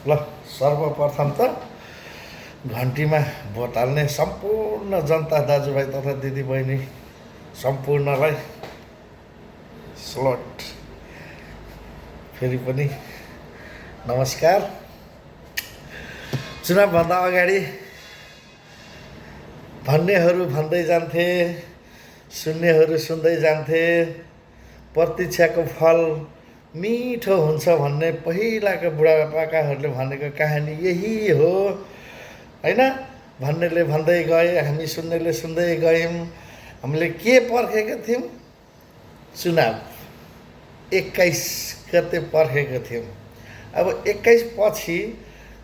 ल सर्वप्रथम त घन्टीमा भोट हाल्ने सम्पूर्ण जनता दाजुभाइ तथा दिदीबहिनी सम्पूर्णलाई स्लोट फेरि पनि नमस्कार। चुनावभन्दा अगाडि भन्नेहरू भन्दै जान्थे, सुन्नेहरू सुन्दै जान्थे, प्रतीक्षाको फल मिठो हुन्छ भन्ने पहिलाका बुढापाकाहरूले भनेको कहानी यही हो हैन। भन्नेले भन्दै गए, हामी सुन्नेले सुन्दै गयौँ। हामीले के पर्खेका थियौँ? चुनाव 21 गते पर्खेको थियौँ। अब 21 पछि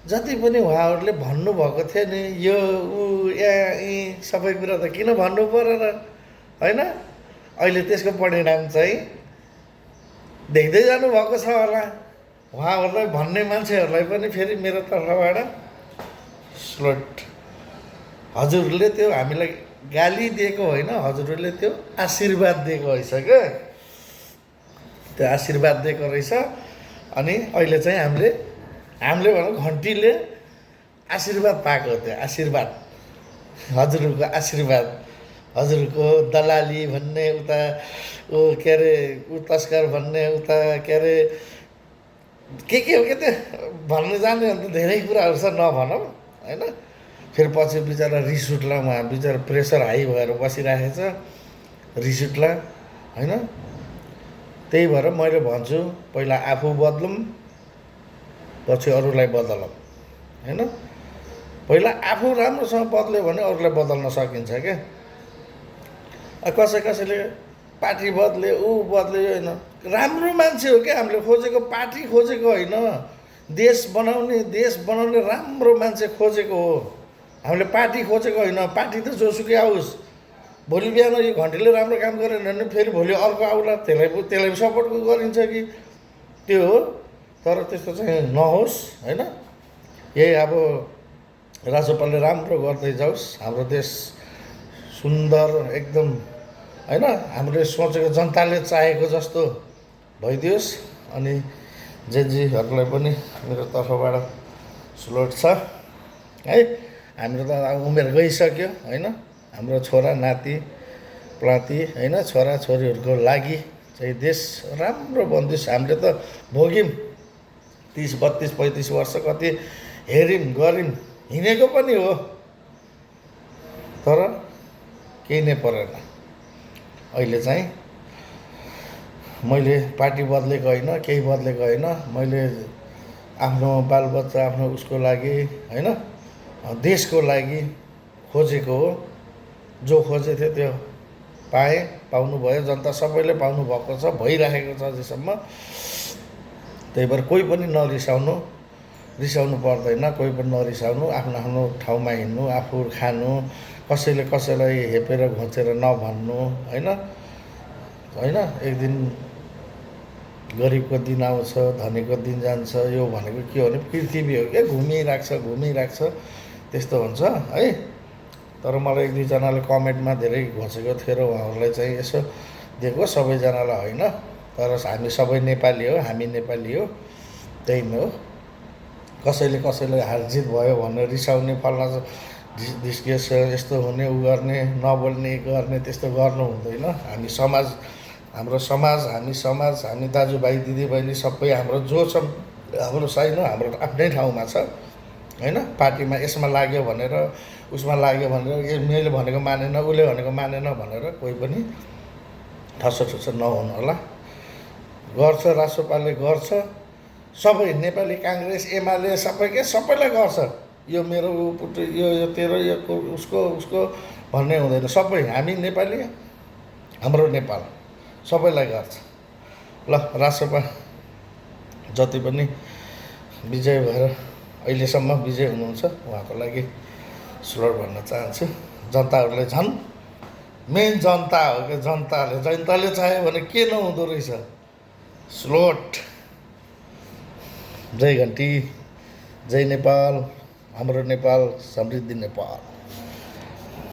जति पनि उहाँहरूले भन्नुभएको थियो नि, यो ऊ यहाँ यी सबै कुरा त किन भन्नु पर्यो र हैन। अहिले त्यसको परिणाम चाहिँ देख्दै जानुभएको छ होला। उहाँहरूलाई भन्ने मान्छेहरूलाई पनि फेरि मेरो तर्फबाट स्लोट। हजुरले त्यो हामीलाई गाली दिएको होइन, हजुरले त्यो आशीर्वाद दिएको रहेछ क्या। त्यो आशीर्वाद दिएको रहेछ। अनि अहिले चाहिँ हामीले भन्नु घन्टीले आशीर्वाद पाएको थियो। आशीर्वाद, हजुरहरूको आशीर्वाद, हजुरको दलाली भन्ने उता के अरे तस्कर भन्ने उता के अरे के हो के त्यो भन्नु जाने अन्त धेरै कुराहरू छ, नभनौँ होइन। फेरि पछि बिचरा रिस उठ्ला, उहाँ बिचरा प्रेसर हाई भएर बसिरहेको छ, रिस उठ्ला होइन। त्यही भएर मैले भन्छु, पहिला आफू बदलौँ पछि अरूलाई बदलौँ होइन। पहिला आफू राम्रोसँग बदल्यो भने अरूलाई बदल्न सकिन्छ क्या। कसैले पार्टी बदल्यो, ऊ बदल्यो होइन। राम्रो मान्छे हो क्या हामीले खोजेको, पार्टी खोजेको होइन। देश बनाउने राम्रो मान्छे खोजेको हो हामीले, पार्टी खोजेको होइन। पार्टी त जोसुकै आओस्, भोलि बिहान यो घन्टीले राम्रो काम गरेन भने फेरि भोलि अर्को आउला, त्यसलाई सपोर्ट गरिन्छ कि त्यो हो। तर त्यस्तो चाहिँ नहोस् होइन। यही अब राजोपालले राम्रो गर्दै जाओस्, हाम्रो देश सुन्दर एकदम होइन, हामीले सोचेको जनताले चाहेको जस्तो भइदियोस्। अनि जेनजीहरूलाई पनि मेरो तर्फबाट स्लोट छ है। हाम्रो त अब उमेर गइसक्यो होइन। हाम्रो छोरा नाति प्लाती होइन, छोरा छोरीहरूको लागि चाहिँ देश राम्रो बनिदियोस्। हामीले त भोग्यौँ 30, 32, 35 वर्ष, कति हेऱ्यौँ गऱ्यौँ, हिँडेको पनि हो, तर केही नै परेन। अहिले चाहिँ मैले पार्टी बदलेको होइन, केही बदलेको होइन। मैले आफ्नो बालबच्चा, आफ्नो उसको लागि होइन, देशको लागि खोजेको हो। जो खोजेको थियो त्यो पाएँ, पाउनुभयो। जनता सबैले पाउनुभएको छ, भइरहेको छ अझैसम्म। त्यही भएर कोही पनि रिसाउनु पर्दैन। कोही पनि नरिसाउनु, आफ्नो ठाउँमा हिँड्नु, आफू खानु, कसैले कसैलाई हेपेर घोचेर नभन्नु होइन। एक दिन गरिबको दिन आउँछ, धनीको दिन जान्छ। यो भनेको के हो भने पृथ्वी हो क्या, घुमिरहेको छ, त्यस्तो हुन्छ है। तर मलाई 1-2जनाले कमेन्टमा धेरै घोचेको थियो र उहाँहरूलाई चाहिँ यसो दिएको, सबैजनालाई होइन। तर हामी सबै नेपाली हो, हामी नेपाली हो, त्यही नै हो। कसैले हारजित भयो भनेर रिसाउने, फल्ना ढिस्केस यस्तो हुने, उ गर्ने, नबोल्ने गर्ने, त्यस्तो गर्नु हुँदैन। हाम्रो समाज, हामी दाजुभाइ दिदीबहिनी सबै हाम्रो जो छ, हाम्रो छैन, हाम्रो आफ्नै ठाउँमा छ होइन। पार्टीमा यसमा लाग्यो भनेर, उसमा लाग्यो भनेर, मैले भनेको मानेन, उसले भनेको मानेन भनेर कोही पनि ठसो नहुनु होला। गर्छ, रासोपाले गर्छ, सबै नेपाली काङ्ग्रेस एमाले सबैलाई गर्छ। यो मेरो यो तेरो, यो उसको भन्ने हुँदैन। सबै हामी नेपाली, हाम्रो नेपाल सबैलाई गर्छ। ल रासोपा जति पनि विजय भएर अहिलेसम्म विजय हुनुहुन्छ, उहाँको लागि स्लोट भन्न चाहन्छु। जनताहरूले झन् मेन जनता हो क्या। जनताले चाह्यो भने के नहुँदो रहेछ। स्लोट। जय घन्टी, जय नेपाल, हाम्रो नेपाल, समृद्धि नेपाल।